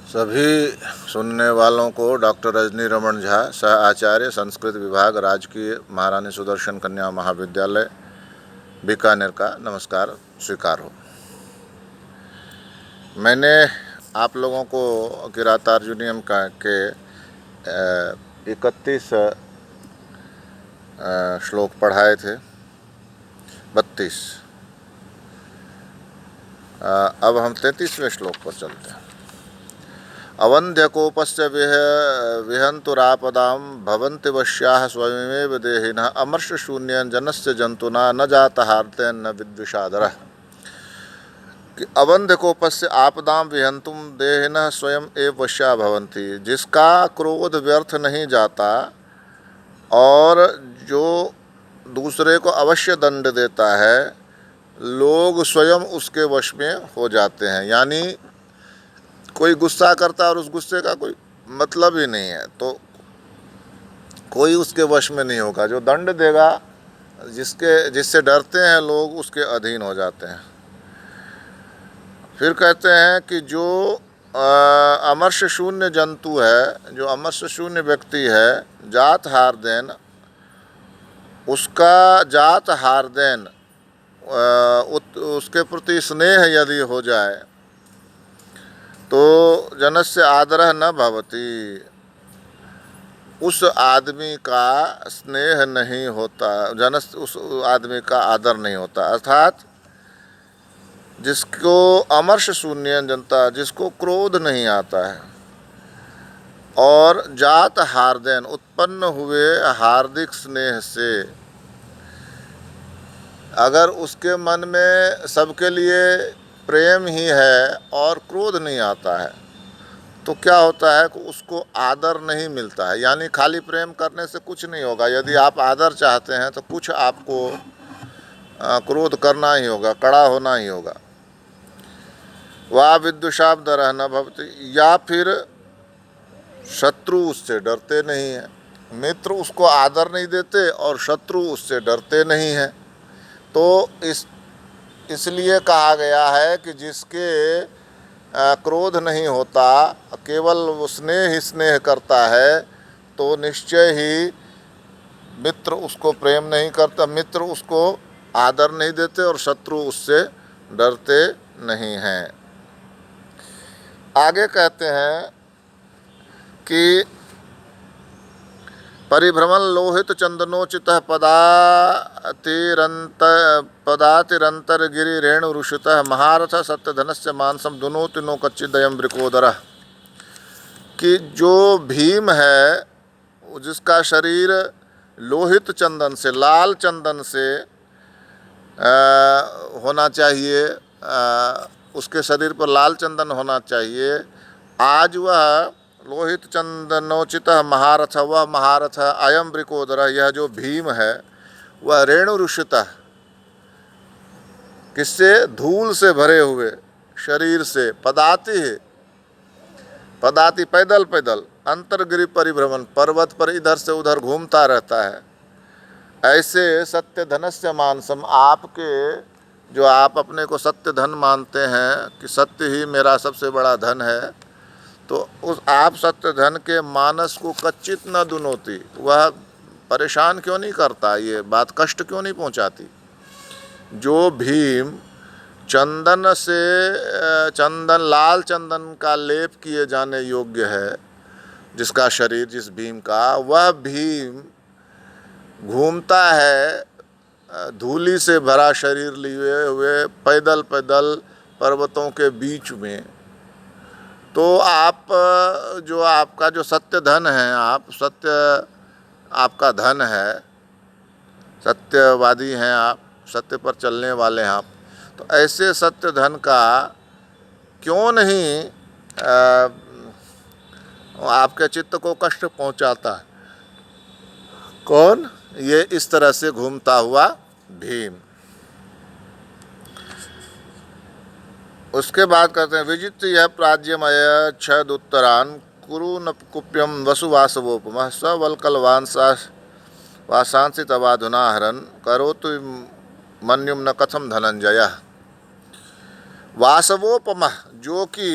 सभी सुनने वालों को डॉक्टर रजनी रमन झा, सह आचार्य संस्कृत विभाग, राजकीय महारानी सुदर्शन कन्या महाविद्यालय बीकानेर का नमस्कार स्वीकार हो। मैंने आप लोगों को किरातार्जुनीयम के 31 श्लोक पढ़ाए थे, 32। अब हम 33वें श्लोक पर चलते हैं। अवंध्यकोपस्य विहंतुरापदां भवन्ति वश्याः स्वयमेव देहिनः अमर्षशून्यं जनस्य जंतुना न जातहार्तेन न विद्विषादरः। कि अवंध्यकोपस्य आपदां विहंतुम देहिनः स्वयं एव वश्या भवन्ति, जिसका क्रोध व्यर्थ नहीं जाता और जो दूसरे को अवश्य दंड देता है, लोग स्वयं उसके वश में हो जाते हैं। यानी कोई गुस्सा करता है और उस गुस्से का कोई मतलब ही नहीं है, तो कोई उसके वश में नहीं होगा। जो दंड देगा, जिससे डरते हैं लोग, उसके अधीन हो जाते हैं। फिर कहते हैं कि जो अमर्ष शून्य जंतु है, जो अमर्ष शून्य व्यक्ति है, जात हार देन, उसका जात हार देन उसके प्रति स्नेह यदि हो जाए तो जनस्य आदरः न भवति, उस आदमी का स्नेह नहीं होता, उस आदमी का आदर नहीं होता। अर्थात जिसको अमर्ष शून्य जनता, जिसको क्रोध नहीं आता है और जात हार्देन, उत्पन्न हुए हार्दिक स्नेह से, अगर उसके मन में सबके लिए प्रेम ही है और क्रोध नहीं आता है, तो क्या होता है कि उसको आदर नहीं मिलता है। यानी खाली प्रेम करने से कुछ नहीं होगा। यदि आप आदर चाहते हैं तो कुछ आपको क्रोध करना ही होगा, कड़ा होना ही होगा। वा विद्वेषादरः न भवति, या फिर शत्रु उससे डरते नहीं हैं। मित्र उसको आदर नहीं देते और शत्रु उससे डरते नहीं हैं। तो इसलिए कहा गया है कि जिसके क्रोध नहीं होता, केवल स्नेह ही स्नेह करता है, तो निश्चय ही मित्र उसको प्रेम नहीं करता, मित्र उसको आदर नहीं देते और शत्रु उससे डरते नहीं हैं। आगे कहते हैं कि परिभ्रमण लोहित चंदनोचितः पदातिरंतर गिरि रेणु ऋषितः महारथ सत्यधनस्य मानसम दुनोति नो कच्चिदयम वृकोदरः। कि जो भीम है, जिसका शरीर लोहित चंदन से, लाल चंदन से होना चाहिए, उसके शरीर पर लाल चंदन होना चाहिए, आज वह लोहित चंदनोचित महारथ, वह महारथ अयम वृकोदर, यह जो भीम है वह रेणु ऋषितः, किससे? धूल से भरे हुए शरीर से, पदाति पैदल पैदल, अंतरगिरि परिभ्रमण, पर्वत पर इधर से उधर घूमता रहता है। ऐसे सत्य धनस्य मानसम, आपके जो आप अपने को सत्य धन मानते हैं कि सत्य ही मेरा सबसे बड़ा धन है, तो उस आप सत्य धन के मानस को कच्चित न दुनोती, वह परेशान क्यों नहीं करता, ये बात कष्ट क्यों नहीं पहुंचाती। जो भीम चंदन से, लाल चंदन का लेप किए जाने योग्य है, जिसका शरीर, जिस भीम का, वह भीम घूमता है धूली से भरा शरीर लिए हुए पैदल पैदल पर्वतों के बीच में। तो आप जो आपका जो सत्य धन है, आप सत्य आपका धन है, सत्यवादी हैं आप, सत्य पर चलने वाले हैं आप, तो ऐसे सत्य धन का क्यों नहीं आपके चित्त को कष्ट पहुंचाता है? कौन? ये इस तरह से घूमता हुआ भीम। उसके बाद कहते हैं विजित्र यह प्राज्यमय छद उत्तरान कुरु न कुप्यम वसुवासवोपम स वल्कल वासांसि तवाधुना हरन करोतु मन्युम न कथम धनंजय। वासवोपम, जो कि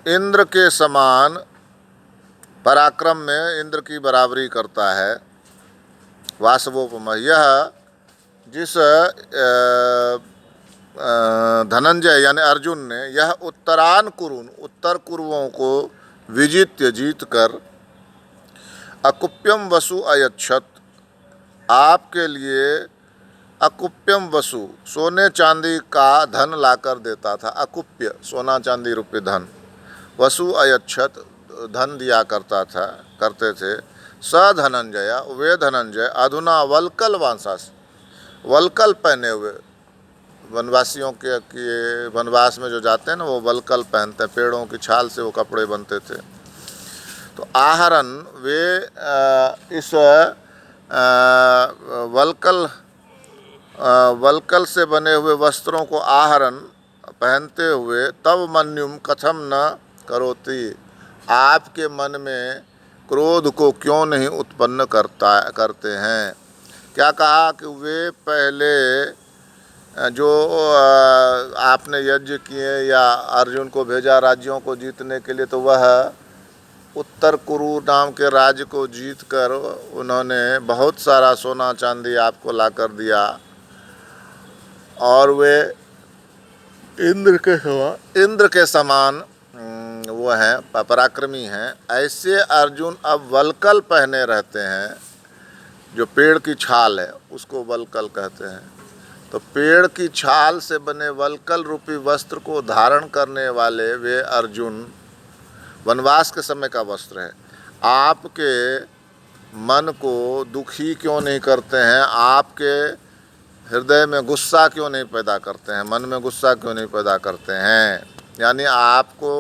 इंद्र के समान पराक्रम में इंद्र की बराबरी करता है। वासवोपम, यह जिस धनंजय यानी अर्जुन ने यह उत्तरान कुरुन उत्तर कुरुओं को विजित्य जीत कर अकुप्यम वसु अयच्छत, आपके लिए अकुप्यम वसु सोने चांदी का धन लाकर देता था। अकुप्य सोना चांदी रुपये धन, वसु अयच्छत धन दिया करते थे। स धनंजय, वे धनंजय अधुना वलकल वांसास, वलकल पहने हुए, वनवासियों के वनवास में जो जाते हैं ना वो वलकल पहनते हैं, पेड़ों की छाल से वो कपड़े बनते थे। तो आहरण, वे इस वलकल से बने हुए वस्त्रों को आहरण पहनते हुए तब मन्युम कथम न करोति, आपके मन में क्रोध को क्यों नहीं उत्पन्न करते हैं। क्या कहा कि वे पहले जो आपने यज्ञ किए या अर्जुन को भेजा राज्यों को जीतने के लिए, तो वह उत्तर कुरु नाम के राज्य को जीतकर उन्होंने बहुत सारा सोना चांदी आपको लाकर दिया, और वे इंद्र के समान वो हैं, पराक्रमी हैं। ऐसे अर्जुन अब वलकल पहने रहते हैं, जो पेड़ की छाल है उसको वलकल कहते हैं। तो पेड़ की छाल से बने वलकल रूपी वस्त्र को धारण करने वाले वे अर्जुन वनवास के समय का वस्त्र है। आपके मन को दुखी क्यों नहीं करते हैं, आपके हृदय में गुस्सा क्यों नहीं पैदा करते हैं, मन में गुस्सा क्यों नहीं पैदा करते हैं। यानी आपको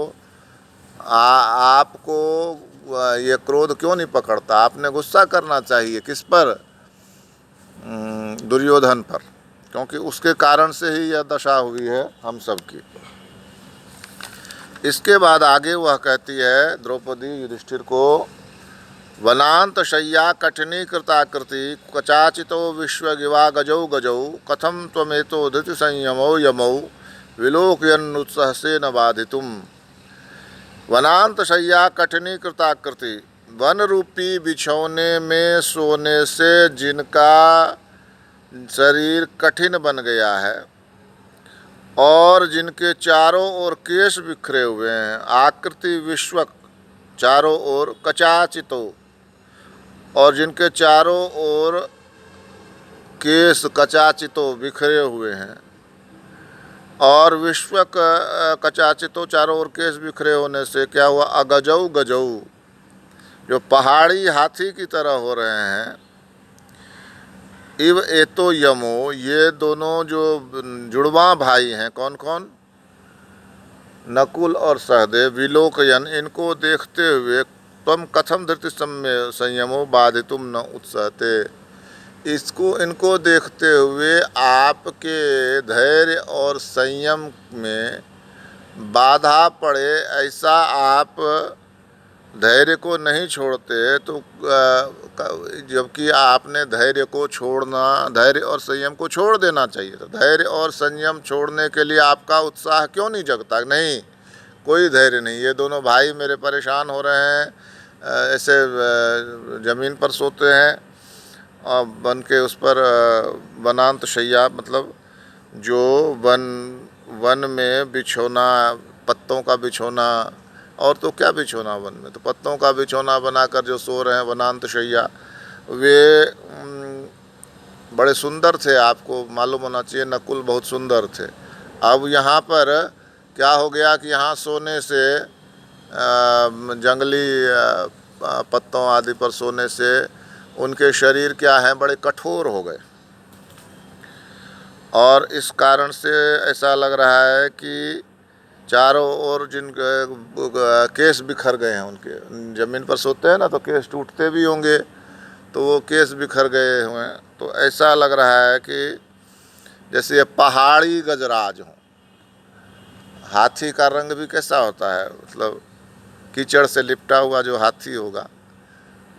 ये क्रोध क्यों नहीं पकड़ता। आपने गुस्सा करना चाहिए किस पर, दुर्योधन पर, क्योंकि उसके कारण से ही यह दशा हुई है हम सब की। इसके बाद आगे वह कहती है द्रौपदी युधिष्ठिर को, वनांत शय्या कठिनी कृताकृति कचाचितो विश्वगिवा गजौ गजौ कथम त्वमेतो धृति संयमौ यमौ विलोकयन्नुत्सहसेन बाधितुम। वनांत शय्या कठिनी कृताकृति, वन रूपी बिछौने में सोने से जिनका शरीर कठिन बन गया है और जिनके चारों ओर केश बिखरे हुए हैं, आकृति विश्वक चारों ओर कचाचितो, और जिनके चारों ओर केश कचाचितो बिखरे हुए हैं, और विश्वक कचाचितो चारों ओर केश बिखरे होने से क्या हुआ, अगजऊ गजऊ, जो पहाड़ी हाथी की तरह हो रहे हैं। इव एतो यमो, ये दोनों जो जुड़वा भाई हैं, कौन कौन, नकुल और सहदेव, विलोकयन, इनको देखते हुए त्वम कथम धृति संयमो बाधितुम न उत्सहते, इनको देखते हुए आपके धैर्य और संयम में बाधा पड़े ऐसा आप धैर्य को नहीं छोड़ते। तो जबकि आपने धैर्य और संयम को छोड़ देना चाहिए। तो धैर्य और संयम छोड़ने के लिए आपका उत्साह क्यों नहीं जगता। नहीं, कोई धैर्य नहीं, ये दोनों भाई मेरे परेशान हो रहे हैं, ऐसे ज़मीन पर सोते हैं और वन के उस पर वनांत शैया, मतलब जो वन में बिछोना, पत्तों का बिछोना, और तो क्या बिछोना वन में, तो पत्तों का बिछोना बनाकर जो सो रहे हैं, वनांत शैया, वे बड़े सुंदर थे। आपको मालूम होना चाहिए नकुल बहुत सुंदर थे। अब यहाँ पर क्या हो गया कि यहाँ सोने से, जंगली पत्तों आदि पर सोने से उनके शरीर क्या है, बड़े कठोर हो गए, और इस कारण से ऐसा लग रहा है कि चारों ओर जिनके केस बिखर गए हैं, उनके ज़मीन पर सोते हैं ना तो केस टूटते भी होंगे, तो वो केस बिखर गए हुए हैं। तो ऐसा लग रहा है कि जैसे ये पहाड़ी गजराज हों। हाथी का रंग भी कैसा होता है, मतलब कीचड़ से लिपटा हुआ जो हाथी होगा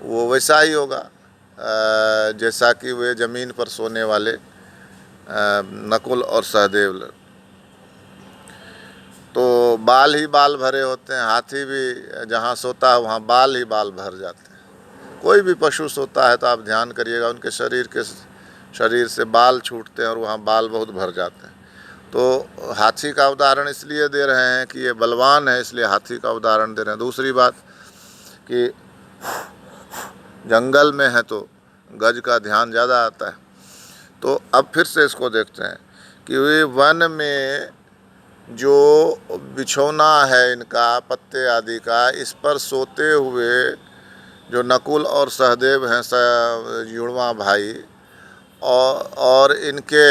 वो वैसा ही होगा, जैसा कि वे ज़मीन पर सोने वाले नकुल और सहदेव। तो बाल ही बाल भरे होते हैं। हाथी भी जहाँ सोता है वहाँ बाल ही बाल भर जाते हैं। कोई भी पशु सोता है तो आप ध्यान करिएगा, उनके शरीर से बाल छूटते हैं और वहाँ बाल बहुत भर जाते हैं। तो हाथी का उदाहरण इसलिए दे रहे हैं कि ये बलवान है, इसलिए हाथी का उदाहरण दे रहे हैं। दूसरी बात कि जंगल में है तो गज का ध्यान ज़्यादा आता है। तो अब फिर से इसको देखते हैं कि वे वन में जो बिछौना है इनका पत्ते आदि का, इस पर सोते हुए जो नकुल और सहदेव हैं जुड़वा भाई, और इनके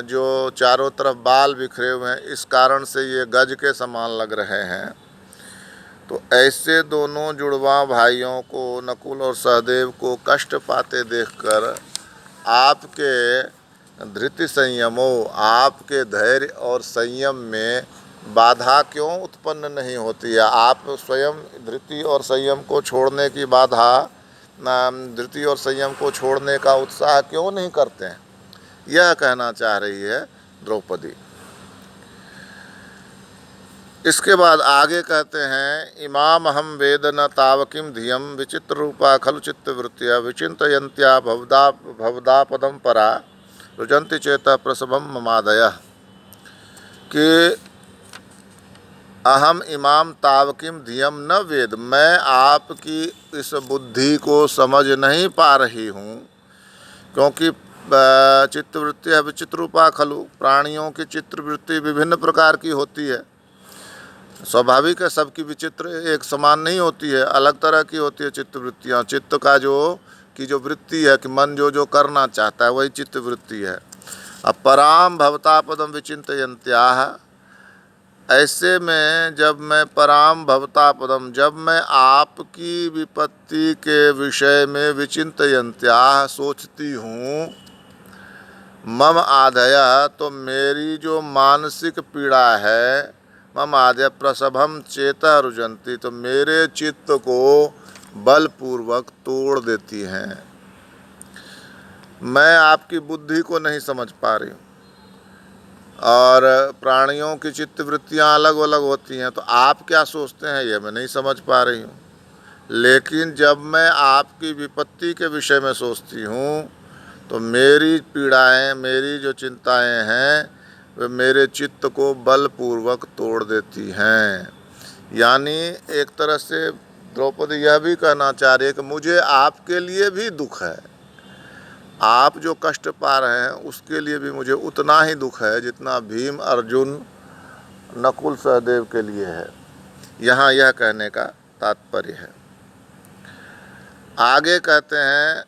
जो चारों तरफ बाल बिखरे हुए हैं, इस कारण से ये गज के समान लग रहे हैं। तो ऐसे दोनों जुड़वा भाइयों को, नकुल और सहदेव को कष्ट पाते देखकर आपके धृति संयमो, आपके धैर्य और संयम में बाधा क्यों उत्पन्न नहीं होती है? आप स्वयं धृति और संयम को छोड़ने की बाधा, धृति और संयम को छोड़ने का उत्साह क्यों नहीं करते हैं? यह कहना चाह रही है द्रौपदी। इसके बाद आगे कहते हैं, इमाम हम वेद न तावकिम धियम विचित्र रूपा खलु चित्त वृत्तिया विचिंतयन्त्या भवदा पदम परा रुजंति चेता प्रसभम ममादय। कि अहम इमाम तावकिम धियम न वेद, मैं आपकी इस बुद्धि को समझ नहीं पा रही हूँ, क्योंकि चित्तवृत्ति है विचित्र रूपा खलु, प्राणियों की चित्रवृत्ति विभिन्न प्रकार की होती है। स्वाभाविक है, सबकी विचित्र एक समान नहीं होती है, अलग तरह की होती है चित्तवृत्तियाँ। चित्त का जो वृत्ति है कि मन जो करना चाहता है वही चित्तवृत्ति है। अब पराम भवता पदम विचिंतयन्त्याः, ऐसे में जब मैं पराम भवता पदम, जब मैं आपकी विपत्ति के विषय में विचिंतयन्त्याः सोचती हूँ, मम आधया, तो मेरी जो मानसिक पीड़ा है, मम आधया प्रसभम चेता रुजंती, तो मेरे चित्त को बलपूर्वक तोड़ देती हैं। मैं आपकी बुद्धि को नहीं समझ पा रही हूँ, और प्राणियों की चित्तवृत्तियाँ अलग अलग होती हैं, तो आप क्या सोचते हैं ये मैं नहीं समझ पा रही हूँ। लेकिन जब मैं आपकी विपत्ति के विषय में सोचती हूँ तो मेरी पीड़ाएं, मेरी जो चिंताएं हैं, वे मेरे चित्त को बलपूर्वक तोड़ देती हैं। यानी एक तरह से द्रौपदी यह भी कहना चाह रही है कि मुझे आपके लिए भी दुख है, आप जो कष्ट पा रहे हैं उसके लिए भी मुझे उतना ही दुख है जितना भीम, अर्जुन, नकुल, सहदेव के लिए है। यहाँ यह कहने का तात्पर्य है। आगे कहते हैं,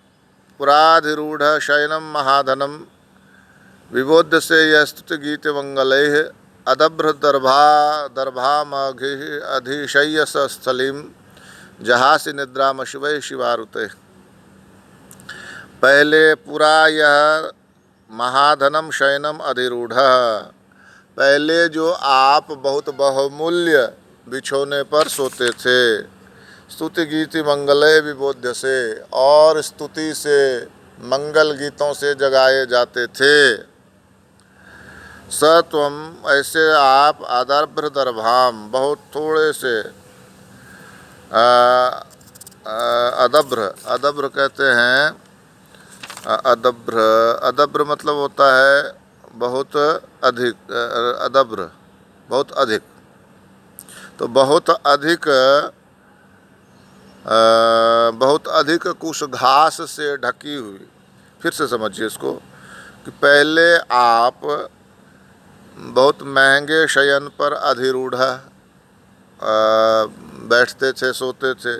पुराधिरूढ़ शयनम महाधनम विबोध्य से यह स्तुति गीत मंगलैः अदभ्र दर्भामधिशय्य स्थलीम जहासी निद्राम शिवै शिवारुते। पहले पुरा यह महाधनम शयनम अधिरूढ़, पहले जो आप बहुत बहुमूल्य बिछोने पर सोते थे, स्तुति गीति मंगलय विबोध्य से, और स्तुति से, मंगल गीतों से जगाए जाते थे। स त्वम, ऐसे आप अदभ्र दर्भाम, बहुत थोड़े से, अदभ्र कहते हैं, अदभ्र मतलब होता है बहुत अधिक, अदभ्र बहुत अधिक, तो बहुत अधिक कुछ घास से ढकी हुई। फिर से समझिए इसको कि पहले आप बहुत महंगे शयन पर अधिरूढ़ बैठते थे, सोते थे,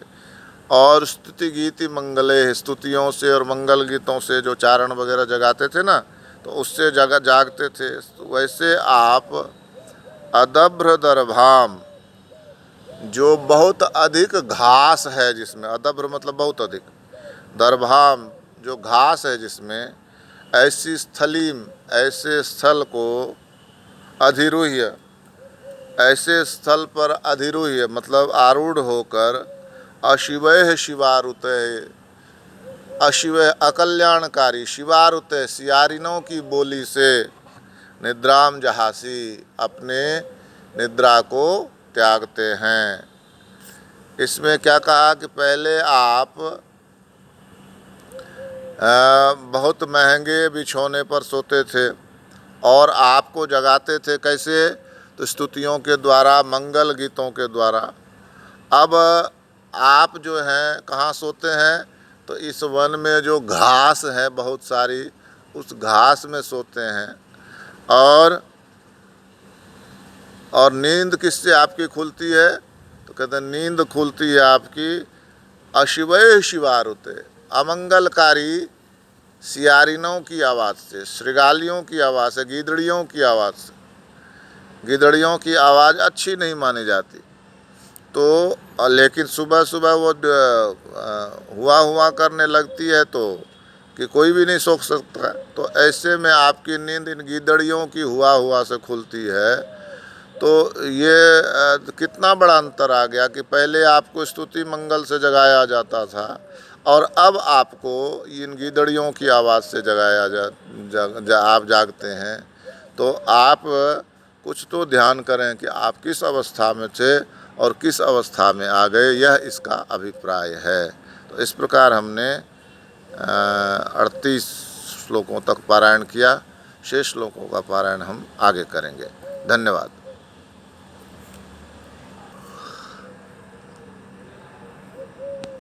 और स्तुति गीति मंगले, स्तुतियों से और मंगल गीतों से जो चारण वगैरह जगाते थे ना, तो उससे जागते थे। वैसे आप अदभ्र दर्भाम, जो बहुत अधिक घास है जिसमें, अदभ्र मतलब बहुत अधिक, दर्भाम जो घास है जिसमें, ऐसी स्थलीम, ऐसे स्थल को, अधिरूह्य, ऐसे स्थल पर अधिरूह्य मतलब आरूढ़ होकर, अशिवैः शिवारुतैः, अशिवैः अकल्याणकारी, शिवारुतैः सियारिनों की बोली से, निद्राम जहासी, अपने निद्रा को त्यागते हैं। इसमें क्या कहा कि पहले आप बहुत महंगे बिछौने पर सोते थे और आपको जगाते थे कैसे? तो स्तुतियों के द्वारा, मंगल गीतों के द्वारा। अब आप जो हैं कहाँ सोते हैं? तो इस वन में जो घास है बहुत सारी, उस घास में सोते हैं। और नींद किससे आपकी खुलती है? तो कहते हैं नींद खुलती है आपकी अशिवय शिवारुते, अमंगलकारी सियारिनों की आवाज़ से, श्रृगालियों की आवाज़ से, गीदड़ियों की आवाज़ से। गीदड़ियों की आवाज़ अच्छी नहीं मानी जाती, तो लेकिन सुबह सुबह वो हुआ करने लगती है तो कि कोई भी नहीं सो सकता। तो ऐसे में आपकी नींद इन गीदड़ियों की हुआ से खुलती है। तो ये कितना बड़ा अंतर आ गया कि पहले आपको स्तुति मंगल से जगाया जाता था और अब आपको इन गीदड़ियों की आवाज़ से जगाया आप जागते हैं। तो आप कुछ तो ध्यान करें कि आप किस अवस्था में थे और किस अवस्था में आ गए, यह इसका अभिप्राय है। तो इस प्रकार हमने 38 श्लोकों तक पारायण किया। शेष श्लोकों का पारायण हम आगे करेंगे। धन्यवाद।